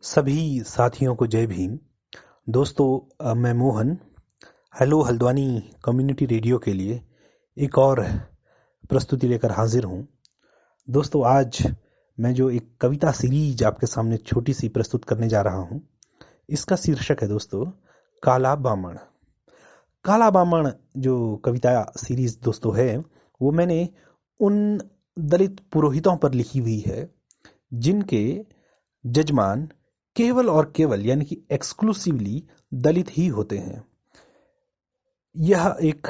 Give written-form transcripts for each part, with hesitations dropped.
सभी साथियों को जय भीम। दोस्तों, मैं Mohan hello Haldwani community radio के लिए एक और प्रस्तुति लेकर हाजिर हूं। दोस्तों, आज मैं जो एक कविता सीरीज आपके सामने छोटी सी प्रस्तुत करने जा रहा हूं, इसका शीर्षक है दोस्तों काला बामण। काला बामण जो कविता सीरीज दोस्तों है, वो मैंने उन दलित पुरोहितों पर लिखी हुई है जिनके जजमान केवल और केवल यानी कि एक्सक्लूसिवली दलित ही होते हैं। यह एक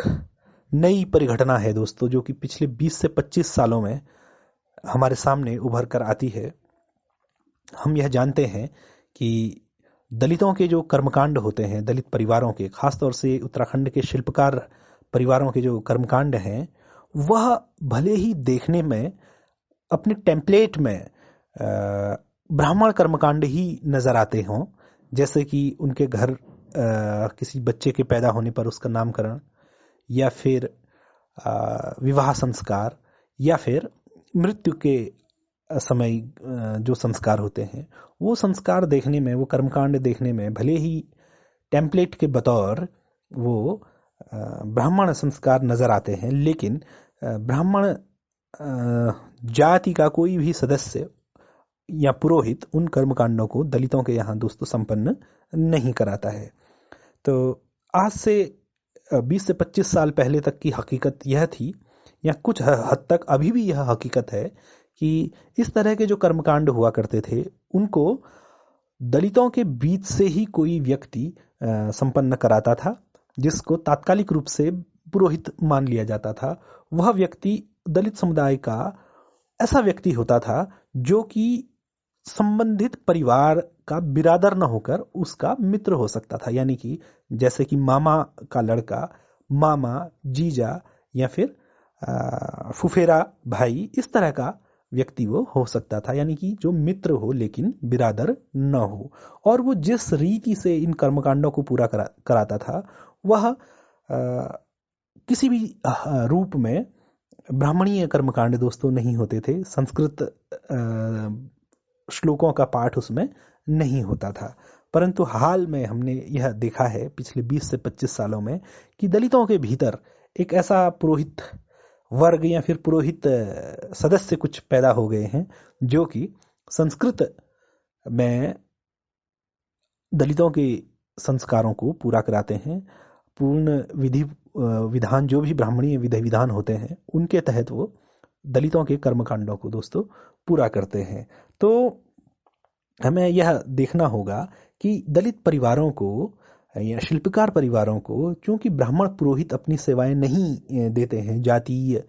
नई परिघटना है दोस्तों, जो कि पिछले 20 से 25 सालों में हमारे सामने उभर कर आती है। हम यह जानते हैं कि दलितों के जो कर्मकांड होते हैं, दलित परिवारों के, खासतौर से उत्तराखंड के शिल्पकार परिवारों के जो कर्मकांड हैं, वह भले ही देखने में अपने टेम्पलेट में ब्राह्मण कर्मकांड ही नजर आते हों, जैसे कि उनके घर किसी बच्चे के पैदा होने पर उसका नामकरण, या फिर विवाह संस्कार, या फिर मृत्यु के समय जो संस्कार होते हैं, वो संस्कार देखने में, वो कर्मकांड देखने में भले ही टेम्पलेट के बतौर वो ब्राह्मण संस्कार नजर आते हैं, लेकिन ब्राह्मण जाति का कोई भी सदस्य या पुरोहित उन कर्मकांडों को दलितों के यहाँ दोस्तों संपन्न नहीं कराता है। तो आज से 20 से 25 साल पहले तक की हकीकत यह थी, या कुछ हद तक अभी भी यह हकीकत है, कि इस तरह के जो कर्मकांड हुआ करते थे उनको दलितों के बीच से ही कोई व्यक्ति संपन्न कराता था, जिसको तात्कालिक रूप से पुरोहित मान लिया जाता था। वह व्यक्ति दलित समुदाय का ऐसा व्यक्ति होता था जो कि संबंधित परिवार का बिरादर न होकर उसका मित्र हो सकता था, यानी कि जैसे कि मामा का लड़का, मामा, जीजा, या फिर फुफेरा भाई, इस तरह का व्यक्ति वो हो सकता था, यानी कि जो मित्र हो लेकिन बिरादर न हो। और वो जिस रीति से इन कर्मकांडों को पूरा कराता था, वह किसी भी रूप में ब्राह्मणीय कर्मकांड दोस्तों नहीं होते थे। संस्कृत श्लोकों का पाठ उसमें नहीं होता था। परंतु हाल में हमने यह देखा है पिछले 20 से 25 सालों में कि दलितों के भीतर एक ऐसा पुरोहित वर्ग या फिर पुरोहित सदस्य कुछ पैदा हो गए हैं, जो कि संस्कृत में दलितों के संस्कारों को पूरा कराते हैं। पूर्ण विधि विधान, जो भी ब्राह्मणीय विधि विधान होते हैं, उनके तहत वो दलितों के कर्मकांडों को दोस्तों पूरा करते हैं। तो हमें यह देखना होगा कि दलित परिवारों को या शिल्पकार परिवारों को, चूंकि ब्राह्मण पुरोहित अपनी सेवाएं नहीं देते हैं, जातीय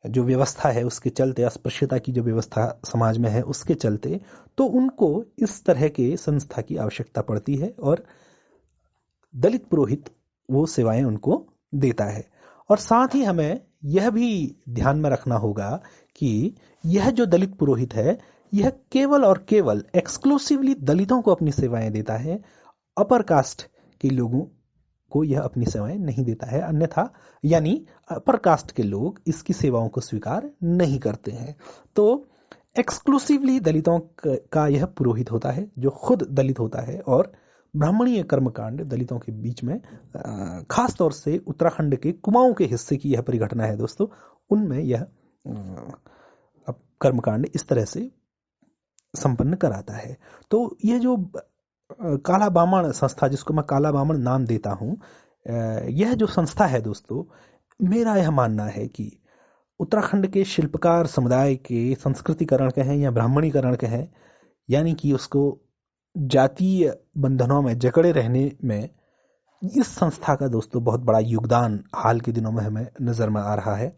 जो व्यवस्था है उसके चलते, अस्पृश्यता की जो व्यवस्था समाज में है उसके चलते, तो उनको इस तरह के संस्था की आवश्यकता पड़ती है और दलित पुरोहित वो सेवाएं उनको देता है। और साथ ही हमें यह भी ध्यान में रखना होगा कि यह जो दलित पुरोहित है, यह केवल और केवल एक्सक्लूसिवली दलितों को अपनी सेवाएं देता है। अपर कास्ट के लोगों को यह अपनी सेवाएं नहीं देता है, अन्यथा यानी अपर कास्ट के लोग इसकी सेवाओं को स्वीकार नहीं करते हैं। तो एक्सक्लूसिवली दलितों का यह पुरोहित होता है, जो खुद दलित होता है। और ब्राह्मणीय कर्मकांड दलितों के बीच में, खास तौर से उत्तराखंड के कुमाऊं के हिस्से की यह परिघटना है दोस्तों, उनमें यह कर्मकांड इस तरह से संपन्न कराता है। तो यह जो काला बामण संस्था, जिसको मैं काला बामण नाम देता हूं, यह जो संस्था है दोस्तों, मेरा यह मानना है कि उत्तराखंड के शिल्पकार समुदाय के संस्कृतिकरण कहें या ब्राह्मणीकरण कहें, यानी कि उसको जातीय बंधनों में जकड़े रहने में, इस संस्था का दोस्तों बहुत बड़ा योगदान हाल के दिनों में हमें नजर में आ रहा है।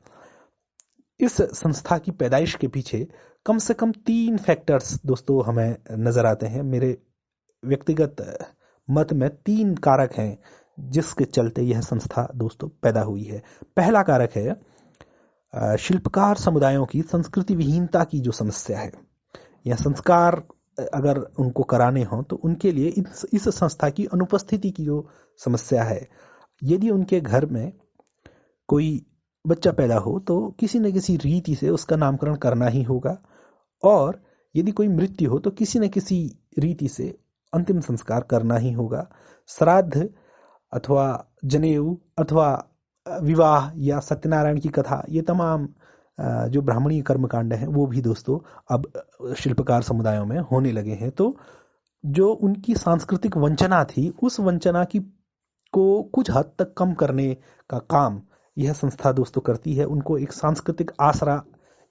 इस संस्था की पैदाइश के पीछे कम से कम 3 फैक्टर्स दोस्तों हमें नजर आते हैं। मेरे व्यक्तिगत मत में 3 कारक हैं जिसके चलते यह संस्था दोस्तों पैदा हुई है। पहला कारक है शिल्पकार समुदायों की संस्कृति विहीनता की जो समस्या है, या संस्कार अगर उनको कराने हों तो उनके लिए इस संस्था की अनुपस्थिति की जो समस्या है। यदि उनके घर में कोई बच्चा पैदा हो तो किसी न किसी रीति से उसका नामकरण करना ही होगा, और यदि कोई मृत्यु हो तो किसी न किसी रीति से अंतिम संस्कार करना ही होगा। श्राद्ध अथवा जनेऊ अथवा विवाह या सत्यनारायण की कथा, ये तमाम जो ब्राह्मणीय कर्मकांड हैं वो भी दोस्तों अब शिल्पकार समुदायों में होने लगे हैं। तो जो उनकी सांस्कृतिक वंचना थी, उस वंचना की को कुछ हद तक कम करने का काम यह संस्था दोस्तों करती है। उनको एक सांस्कृतिक आसरा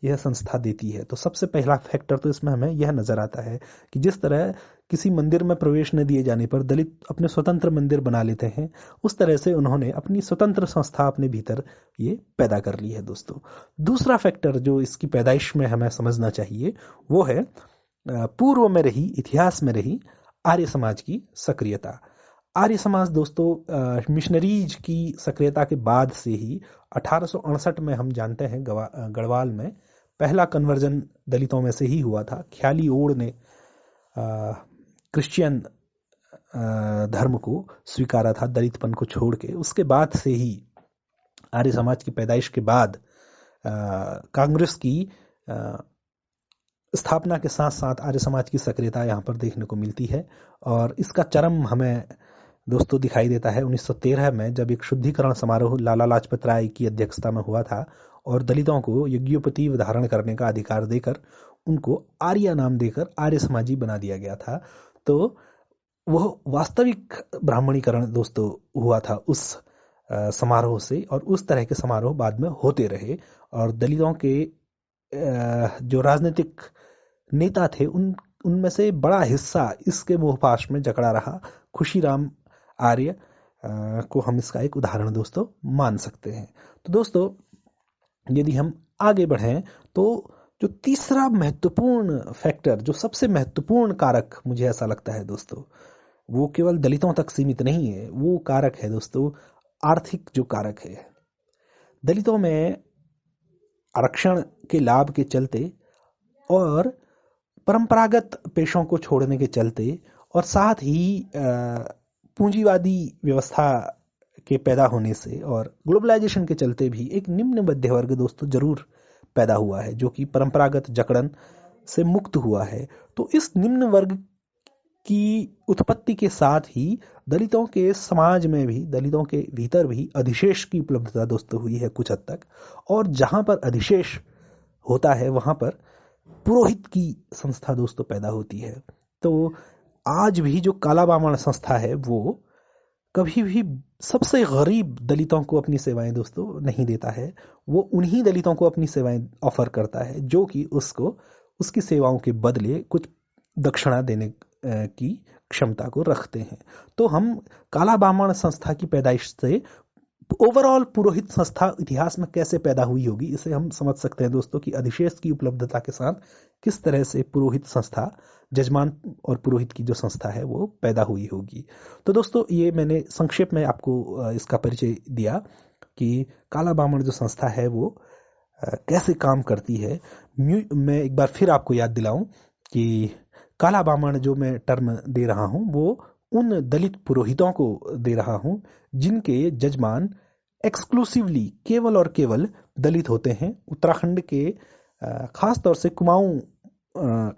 यह संस्था देती है। तो सबसे पहला फैक्टर तो इसमें हमें यह नजर आता है कि जिस तरह किसी मंदिर में प्रवेश न दिए जाने पर दलित अपने स्वतंत्र मंदिर बना लेते हैं, उस तरह से उन्होंने अपनी स्वतंत्र संस्था अपने भीतर ये पैदा कर ली है दोस्तों। दूसरा फैक्टर जो इसकी पैदाइश में हमें समझना चाहिए वो है पूर्व में रही, इतिहास में रही आर्य समाज की सक्रियता। आर्य समाज दोस्तों मिशनरीज की सक्रियता के बाद से ही 1868 में हम जानते हैं गढ़वाल में पहला कन्वर्जन दलितों में से ही हुआ था। ख्याली ओड़ ने क्रिश्चियन धर्म को स्वीकारा था दलितपन को छोड़ के। उसके बाद से ही आर्य समाज की पैदाइश के बाद कांग्रेस की स्थापना के साथ साथ आर्य समाज की सक्रियता यहाँ पर देखने को मिलती है। और इसका चरम हमें दोस्तों दिखाई देता है 1913 में, जब एक शुद्धिकरण समारोह लाला लाजपत राय की अध्यक्षता में हुआ था और दलितों को यज्ञोपति धारण करने का अधिकार देकर उनको आर्य नाम देकर आर्य समाजी बना दिया गया था। तो वह वास्तविक ब्राह्मणीकरण दोस्तों हुआ था उस समारोह से, और उस तरह के समारोह बाद में होते रहे। और दलितों के जो राजनीतिक नेता थे उनमें से बड़ा हिस्सा इसके मोहपाश में जकड़ा रहा। खुशीराम आर्य को हम इसका एक उदाहरण दोस्तों मान सकते हैं। तो दोस्तों यदि हम आगे बढ़ें तो जो तीसरा महत्वपूर्ण फैक्टर, जो सबसे महत्वपूर्ण कारक मुझे ऐसा लगता है दोस्तों, वो केवल दलितों तक सीमित नहीं है। वो कारक है दोस्तों आर्थिक जो कारक है। दलितों में आरक्षण के लाभ के चलते और परंपरागत पेशों को छोड़ने के चलते और साथ ही पूंजीवादी व्यवस्था के पैदा होने से और ग्लोबलाइजेशन के चलते भी एक निम्न मध्य वर्ग दोस्तों जरूर पैदा हुआ है, जो कि परंपरागत जकड़न से मुक्त हुआ है। तो इस निम्न वर्ग की उत्पत्ति के साथ ही दलितों के समाज में भी, दलितों के भीतर भी अधिशेष की उपलब्धता दोस्तों हुई है कुछ हद तक। और जहां पर अधिशेष होता है वहां पर पुरोहित की संस्था दोस्तों पैदा होती है। तो आज भी जो काला बामण संस्था है वो कभी भी सबसे गरीब दलितों को अपनी सेवाएं दोस्तों नहीं देता है। वो उन्हीं दलितों को अपनी सेवाएं ऑफर करता है जो कि उसको उसकी सेवाओं के बदले कुछ दक्षिणा देने की क्षमता को रखते हैं। तो हम काला बामण संस्था की पैदाइश से ओवरऑल पुरोहित संस्था इतिहास में कैसे पैदा हुई होगी, इसे हम समझ सकते हैं दोस्तों कि अधिशेष की उपलब्धता के साथ किस तरह से पुरोहित संस्था, जजमान और पुरोहित की जो संस्था है वो पैदा हुई होगी। तो दोस्तों ये मैंने संक्षेप में आपको इसका परिचय दिया कि काला बामण जो संस्था है वो कैसे काम करती है। मैं एक बार फिर आपको याद दिलाऊं कि काला बामण जो मैं टर्म दे रहा हूं वो उन दलित पुरोहितों को दे रहा हूं जिनके जजमान एक्सक्लूसिवली केवल और केवल दलित होते हैं। उत्तराखंड के खास तौर से कुमाऊं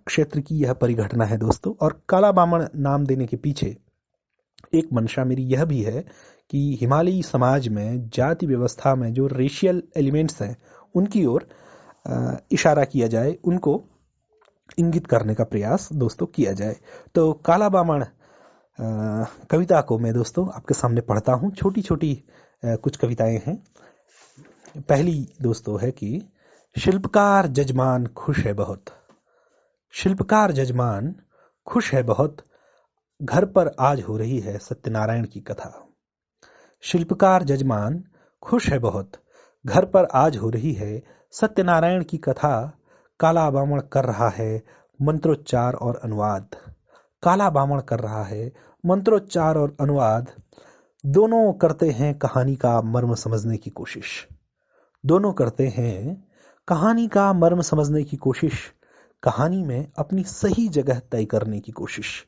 क्षेत्र की यह परिघटना है दोस्तों। और काला बामण नाम देने के पीछे एक मंशा मेरी यह भी है कि हिमालयी समाज में जाति व्यवस्था में जो रेशियल एलिमेंट्स हैं उनकी ओर इशारा किया जाए, उनको इंगित करने का प्रयास दोस्तों किया जाए। तो काला बामण कविता को मैं दोस्तों आपके सामने पढ़ता हूं। छोटी छोटी कुछ कविताएं हैं। पहली दोस्तों है कि शिल्पकार जजमान खुश है बहुत, शिल्पकार जजमान खुश है बहुत, घर पर आज हो रही है सत्यनारायण की कथा। शिल्पकार जजमान खुश है बहुत, घर पर आज हो रही है सत्यनारायण की कथा। काला बामण कर रहा है मंत्रोच्चार और अनुवाद, काला बामण कर रहा है मंत्रोच्चार और अनुवाद। दोनों करते हैं कहानी का मर्म समझने की कोशिश, दोनों करते हैं कहानी का मर्म समझने की कोशिश, कहानी में अपनी सही जगह तय करने की कोशिश।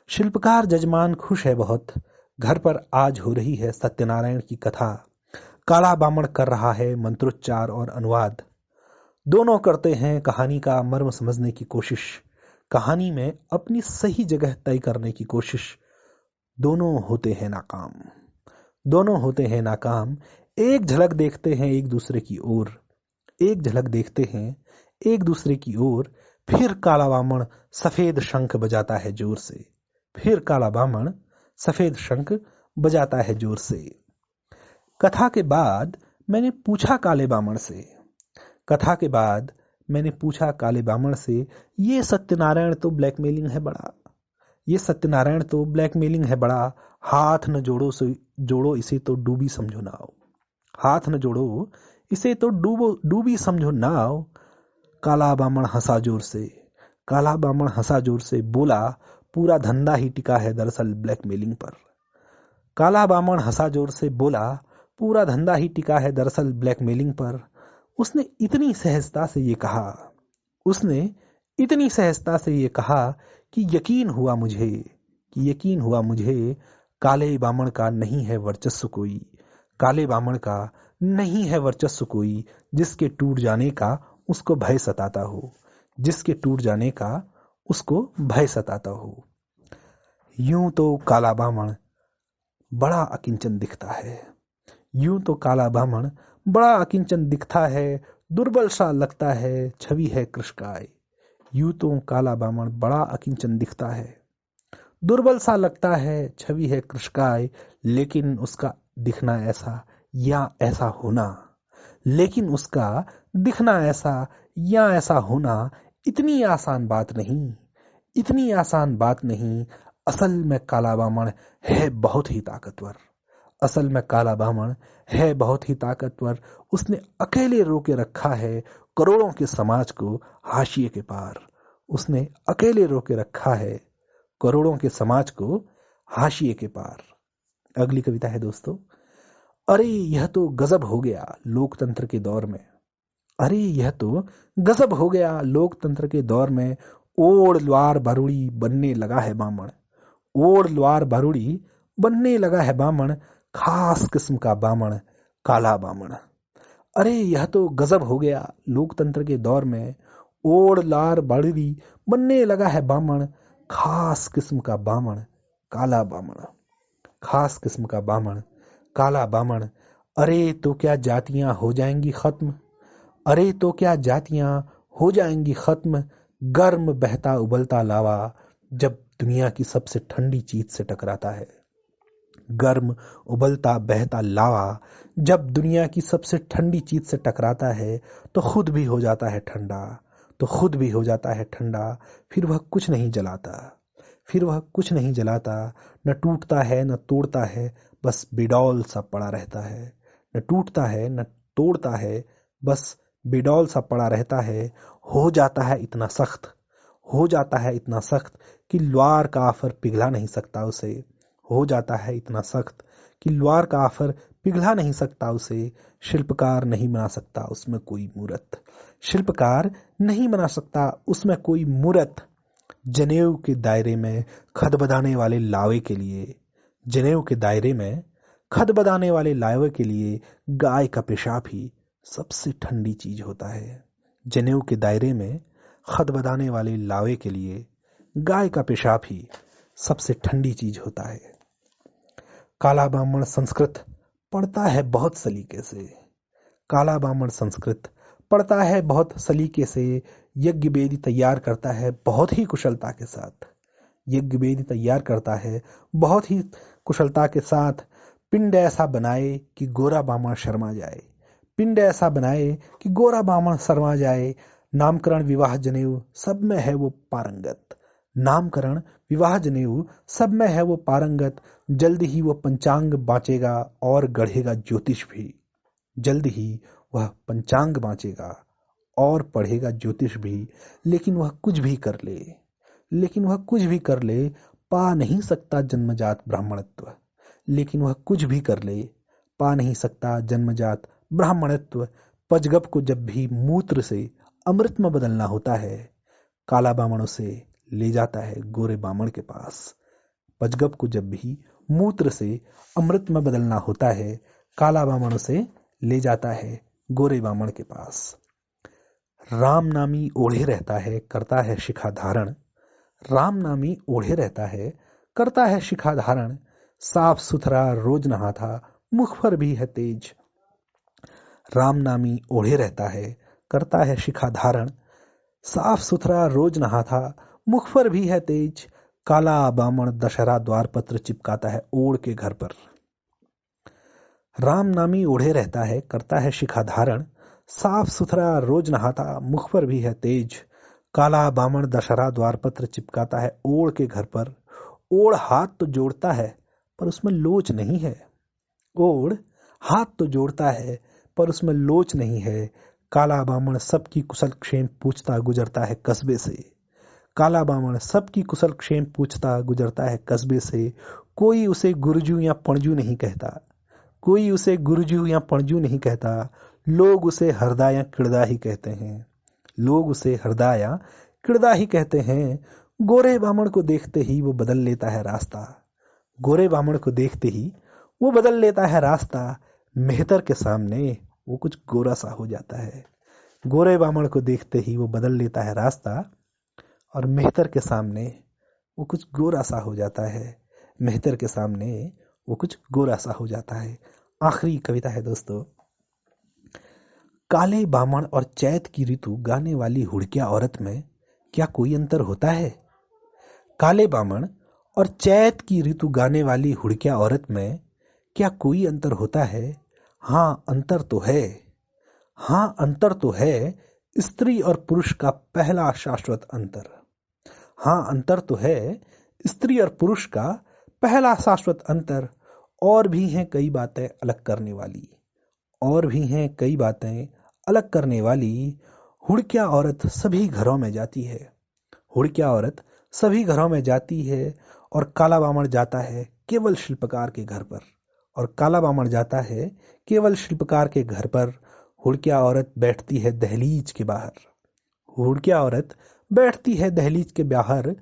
शिल्पकार जजमान खुश है बहुत, घर पर आज हो रही है सत्यनारायण की कथा। काला बामण कर रहा है मंत्रोच्चार और अनुवाद। दोनों करते हैं कहानी का मर्म समझने की कोशिश, कहानी में अपनी सही जगह तय करने की कोशिश, दोनों होते हैं नाकाम। दोनों होते हैं नाकाम। एक झलक देखते हैं एक दूसरे की ओर, एक झलक देखते हैं एक दूसरे की ओर, फिर काला बामण सफेद शंख बजाता है जोर से, फिर काला बामण सफेद शंख बजाता है जोर से। कथा के बाद मैंने पूछा काले बामण से, कथा के बाद मैंने पूछा काले बामण से, ये सत्यनारायण तो ब्लैकमेलिंग है बड़ा, ये सत्यनारायण तो ब्लैकमेलिंग है बड़ा, हाथ न जोड़ो से जोड़ो इसे तो डूबी समझो नाव, हाथ न जोड़ो इसे तो डूबी समझो नाव। काला बामण हंसा जोर से, काला बामण हंसा जोर से, बोला पूरा धंधा ही टिका है दरअसल ब्लैकमेलिंग पर। काला बामण हंसा जोर से, बोला पूरा धंधा ही टिका है दरअसल ब्लैकमेलिंग पर। उसने इतनी सहजता से ये कहा, उसने इतनी सहजता से ये कहा कि यकीन हुआ मुझे, कि यकीन हुआ मुझे, काले बामण का नहीं है वर्चस्व कोई, काले बामण का नहीं है वर्चस्व कोई, जिसके टूट जाने का उसको भय सताता हो, जिसके टूट जाने का उसको भय सताता हो। यूं तो काला बामण बड़ा अकिंचन दिखता है, यूं तो काला बामण बड़ा अकिंचन दिखता है, दुर्बल सा लगता है, छवि है कृष्णकाय। यूं तो काला बामण बड़ा अकिंचन दिखता है, दुर्बल सा लगता है, छवि है कृष्णकाय, लेकिन उसका दिखना ऐसा या ऐसा होना, लेकिन उसका दिखना ऐसा या ऐसा होना इतनी आसान बात नहीं, इतनी आसान बात नहीं। असल में काला बामण है बहुत ही ताकतवर, असल में काला बामण है बहुत ही ताकतवर। उसने अकेले रोके रखा है करोड़ों के समाज को हाशिए के पार, उसने अकेले रोके रखा है करोड़ों के समाज को हाशिए के पार। अगली कविता है दोस्तों, अरे यह तो गजब हो गया लोकतंत्र के दौर में, अरे यह तो गजब हो गया लोकतंत्र के दौर में, ओढ़ ल्वार बारूड़ी बनने लगा है बामण, ओढ़ ल्वार बारूड़ी बनने लगा है बामण, खास किस्म का बामण काला बामण। अरे यह तो गजब हो गया लोकतंत्र के दौर में, ओढ़ लार बारूड़ी बनने लगा है बामण, खास किस्म का बामण काला बामण, खास किस्म का बामण काला बामण। अरे तो क्या जातियां हो जाएंगी खत्म, अरे तो क्या जातियां हो जाएंगी खत्म, गर्म बहता उबलता लावा जब दुनिया की सबसे ठंडी चीज से टकराता है, गर्म उबलता बहता लावा जब दुनिया की सबसे ठंडी चीज से टकराता है तो खुद भी हो जाता है ठंडा, तो खुद भी हो जाता है ठंडा। फिर वह कुछ नहीं जलाता, फिर वह कुछ नहीं जलाता, न टूटता है न तोड़ता है, बस बेडौल सा पड़ा रहता है, न टूटता है न तोड़ता है, बस बेडौल सा पड़ा रहता है। हो जाता है इतना सख्त, हो जाता है इतना सख्त कि ल्वार का आफर पिघला नहीं सकता उसे, हो जाता है इतना सख्त कि ल्वार का आफर पिघला नहीं सकता उसे। शिल्पकार नहीं बना सकता उसमें कोई मूरत, शिल्पकार नहीं बना सकता उसमें कोई मूरत। जनेऊ के दायरे में खदबदाने वाले लावे के लिए, जनेऊ के दायरे में खदबदाने वाले लावे के लिए गाय का पेशाब ही सबसे ठंडी चीज होता है, जनेऊ के दायरे में खदबदाने वाले लावे के लिए गाय का पेशाब ही सबसे ठंडी चीज होता है। काला बामण संस्कृत पढ़ता है बहुत सलीके से, काला बामण संस्कृत पढ़ता है बहुत सलीके से, यज्ञ वेदी तैयार करता है बहुत ही कुशलता के साथ, यज्ञ वेदी तैयार करता है बहुत ही कुशलता के साथ। पिंड ऐसा बनाए कि गोरा बामण शर्मा जाए, पिंड ऐसा बनाए कि गोरा बामण शर्मा जाए। नामकरण विवाह जनेऊ सब में है वो पारंगत, नामकरण विवाह जनेऊ सब में है वो पारंगत। जल्द ही वो पंचांग बाँचेगा और गढ़ेगा ज्योतिष भी, जल्द ही वह पंचांग बाँचेगा और पढ़ेगा ज्योतिष भी। लेकिन वह कुछ भी कर ले, लेकिन वह कुछ भी कर ले, पा नहीं सकता जन्मजात ब्राह्मणत्व, लेकिन वह कुछ भी कर ले, पा नहीं सकता जन्मजात ब्राह्मणत्व। पजगब को जब भी मूत्र से अमृत में बदलना होता है, काला बामण उसे ले जाता है गोरे बामण के पास। पजगब को जब भी मूत्र से अमृत में बदलना होता है, काला बामण उसे ले जाता है गोरे बामण के पास। राम नामी ओढ़े रहता है, करता है शिखा धारण, राम नामी ओढ़े रहता है, करता है शिखा धारण, साफ सुथरा रोज नहाता, मुख पर भी है तेज। राम नामी ओढ़े रहता है, करता है शिखा धारण, साफ सुथरा रोज नहाता, मुख पर भी है तेज। काला बामण दशहरा द्वार पत्र चिपकाता है ओढ़ के घर पर। राम नामी ओढ़े रहता है, करता है शिखा धारण, साफ सुथरा रोज नहाता, मुख पर भी है तेज। काला बामण दशहरा द्वार पत्र चिपकाता है ओढ़ के घर पर। ओढ़ हाथ तो जोड़ता है पर उसमें लोच नहीं है। ओढ़ हाथ तो जोड़ता है पर उसमें लोच नहीं है। काला बामण सबकी कुशल क्षेम पूछता गुजरता है कस्बे से। काला बामण सबकी कुशल क्षेम पूछता गुजरता है कस्बे से। कोई उसे गुरजू या पणजू नहीं कहता, कोई उसे गुरजू या पणजू नहीं कहता। लोग उसे हरदा या किड़दा ही कहते हैं, लोग उसे हरदा या किड़दा ही कहते हैं। गोरे बामण को देखते ही वो बदल लेता है रास्ता, गोरे बामण को देखते ही वो बदल लेता है रास्ता। मेहतर के सामने वो कुछ गोरा सा हो जाता है। गोरे बामण को देखते ही वो बदल लेता है रास्ता और मेहतर के सामने वो कुछ गोरा सा हो जाता है। मेहतर के सामने वो कुछ गोरा सा हो जाता है। आखिरी कविता है दोस्तों। काले बामण और चैत की ऋतु गाने वाली हुड़किया औरत में क्या कोई अंतर होता है? काले बामण और चैत की ऋतु गाने वाली हुड़किया औरत में क्या कोई अंतर होता है? हाँ अंतर तो है, हाँ अंतर तो है, स्त्री और पुरुष का पहला शाश्वत अंतर। हाँ अंतर तो है, स्त्री और पुरुष का पहला शाश्वत अंतर। और भी हैं कई बातें अलग करने वाली, और भी हैं कई बातें अलग करने वाली। हुड़किया औरत सभी घरों में जाती है, हुड़किया औरत सभी घरों में जाती है। और काला बामण जाता है केवल शिल्पकार के घर पर, और काला बामण जाता है केवल शिल्पकार के घर पर। हुड़किया औरत बैठती है दहलीज के बाहर, हुड़किया औरत बैठती है दहलीज के बाहर।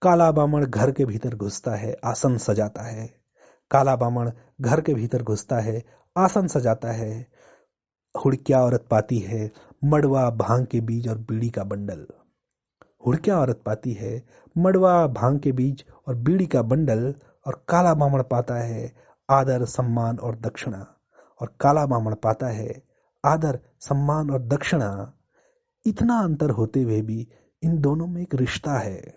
काला बामण घर के भीतर घुसता है, आसन सजाता है। काला बामण घर के भीतर घुसता है, आसन सजाता है। हुड़किया औरत पाती है मड़वा, भांग के बीज और बीड़ी का बंडल। हुड़किया औरत पाती है मड़वा, भांग के बीज और बीड़ी का बंडल। और काला बामण पाता है आदर, सम्मान और दक्षिणा। और काला बामण पाता है आदर, सम्मान और दक्षिणा। इतना अंतर होते हुए भी इन दोनों में एक रिश्ता है,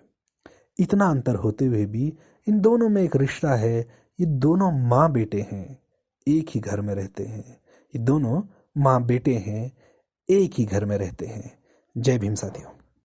इतना अंतर होते हुए भी इन दोनों में एक रिश्ता है। ये दोनों माँ बेटे हैं, एक ही घर में रहते हैं। ये दोनों माँ बेटे हैं, एक ही घर में रहते हैं। जय भीम साथियों।